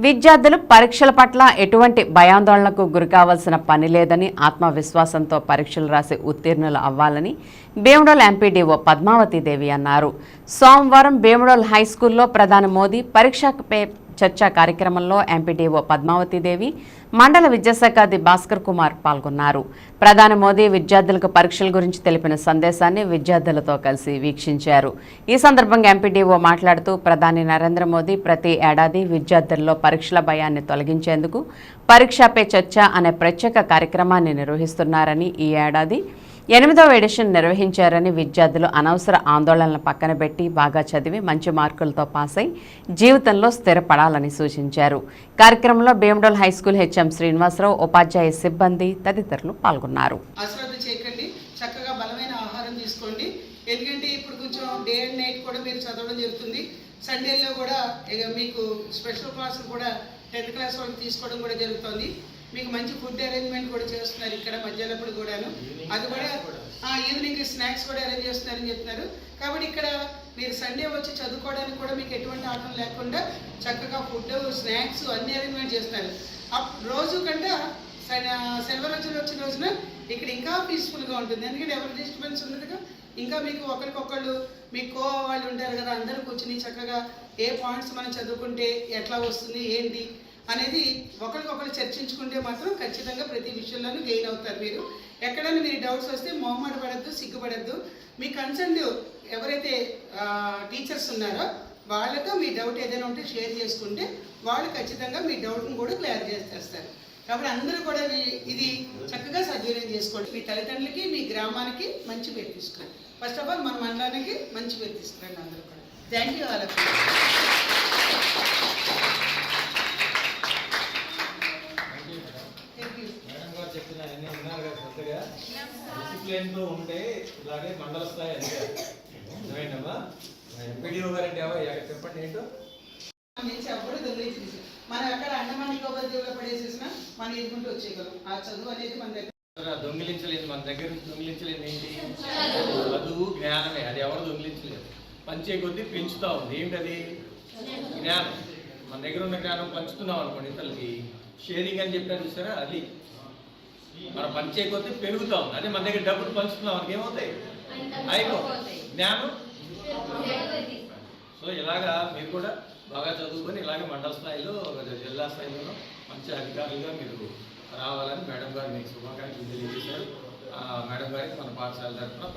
విద్యార్థులు పరీక్షల పట్ల ఎటువంటి భయాందోళనకు గురికావాల్సిన పని లేదని ఆత్మవిశ్వాసంతో పరీక్షలు రాసి ఉత్తీర్ణులు అవ్వాలని భీమడోల్ ఎంపీడీఓ పద్మావతీదేవి అన్నారు. సోమవారం భీమడోల్ హైస్కూల్లో ప్రధాని మోదీ పరీక్షా పే చర్చా కార్యక్రమంలో ఎంపీడీఓ పద్మావతీదేవి, మండల విద్యాశాఖాధి భాస్కర్ కుమార్ పాల్గొన్నారు. ప్రధాని మోదీ విద్యార్థులకు పరీక్షల గురించి తెలిపిన సందేశాన్ని విద్యార్థులతో కలిసి వీక్షించారు. ఈ సందర్భంగా ఎంపీడీఓ మాట్లాడుతూ ప్రధాని నరేంద్ర మోదీ ప్రతి ఏడాది విద్యార్థుల్లో పరీక్షల భయాన్ని తొలగించేందుకు పరీక్షా పే చర్చ అనే ప్రత్యేక కార్యక్రమాన్ని నిర్వహిస్తున్నారని, ఈ ఏడాది 8వ ఎడిషన్ నిర్వహించారని, విద్యార్థులు అనవసర ఆందోళనలను పక్కన పెట్టి బాగా చదివి మంచి మార్కులతో పాస్ అయి జీవితంలో స్థిరపడాలని సూచించారు. కార్యక్రమంలో భీమడోల్ హైస్కూల్ హెచ్ఎం శ్రీనివాసరావు, ఉపాధ్యాయ సిబ్బంది తదితరులు పాల్గొన్నారు. చక్కగా బలమైన ఆహారం తీసుకోండి. ఎందుకంటే ఇప్పుడు కొంచెం డే అండ్ నైట్ కూడా మీరు చదవడం జరుగుతుంది. సండేలో కూడా మీకు స్పెషల్ క్లాసులు కూడా 10th క్లాస్ వాళ్ళకి తీసుకోవడం కూడా జరుగుతుంది. మీకు మంచి ఫుడ్ అరేంజ్మెంట్ కూడా చేస్తున్నారు ఇక్కడ మధ్యాహ్నప్పుడు కూడాను. అది కూడా ఈవినింగ్ స్నాక్స్ కూడా అరేంజ్ చేస్తున్నారని చెప్తున్నారు. కాబట్టి ఇక్కడ మీరు సండే వచ్చి చదువుకోవడానికి కూడా మీకు ఎటువంటి ఆటం లేకుండా చక్కగా ఫుడ్, స్నాక్స్ అన్ని అరేంజ్మెంట్ చేస్తున్నారు. రోజు కంటే సెలవు రోజులు వచ్చిన రోజున ఇక్కడ ఇంకా పీస్ఫుల్గా ఉంటుంది. ఎందుకంటే ఎవరి డిస్టర్బెన్స్ ఉండదుగా. ఇంకా మీకు ఒకరికొకళ్ళు మీ వాళ్ళు ఉంటారు కదా, అందరూ కూర్చుని చక్కగా ఏ పాయింట్స్ మనం చదువుకుంటే ఎట్లా వస్తుంది ఏంటి అనేది ఒకరికొకరు చర్చించుకుంటే మాత్రం ఖచ్చితంగా ప్రతి విషయంలోనూ గెయిన్ అవుతారు. మీరు ఎక్కడైనా మీరు డౌట్స్ వస్తే మొహమాట పడద్దు, సిగ్గుపడద్దు. మీ కన్సర్న్ ఎవరైతే టీచర్స్ ఉన్నారో వాళ్ళతో మీ డౌట్ ఏదైనా ఉంటే షేర్ చేసుకుంటే వాళ్ళు ఖచ్చితంగా మీ డౌట్ని కూడా క్లియర్ చేసేస్తారు. కాబట్టి అందరూ కూడా ఇది చక్కగా సద్వినియోగం చేసుకోండి. మీ తల్లిదండ్రులకి, మీ గ్రామానికి మంచి పేరు తీసుకురండి. ఫస్ట్ ఆఫ్ ఆల్ మన మండలానికి మంచి పేరు తీసుకురండి అందరూ కూడా. Thank you all of you. డిసిప్లిన్తో ఉంటే ఇలాగే మండల స్థాయి అదేనమ్మా. ఎంపీడీఓ గారంటే చెప్పండి ఏంటో. అప్పుడు దొంగిలించి మనం ఎక్కడ అండమాన్ నికోబార్ దీవులో పడేసేసిన మనం ఎదుకుంటూ వచ్చేయగలం. ఆ చదువు అనేది మన దగ్గర దొంగిలించలేదు. మన దగ్గర నుంచి దొంగిలించలేదు ఏంటి? చదువు, జ్ఞానమే. అది ఎవరు దొంగిలించలేదు. పంచే కొద్దీ పెంచుతా ఉంది. ఏంటది? జ్ఞానం. మన దగ్గర ఉన్న జ్ఞానం పంచుతున్నాం అనుకోండి ఇతరులకి. షేరింగ్ అని చెప్పారు చూసారా, అది మనం పంచే కొద్దీ పెరుగుతా ఉంది. అదే మన దగ్గర డబ్బులు పంచుతున్నాం మనకి ఏమవుతాయి? జ్ఞానం. సో ఇలాగా మీరు కూడా బాగా చదువుకొని ఇలాగే మండల స్థాయిలో, జిల్లా స్థాయిలో మంచి అధికారులుగా మీరు రావాలని మేడం గారు మీకు శుభాకాంక్షలు తెలియజేశారు. మేడం గారికి మన పాఠశాల తరఫున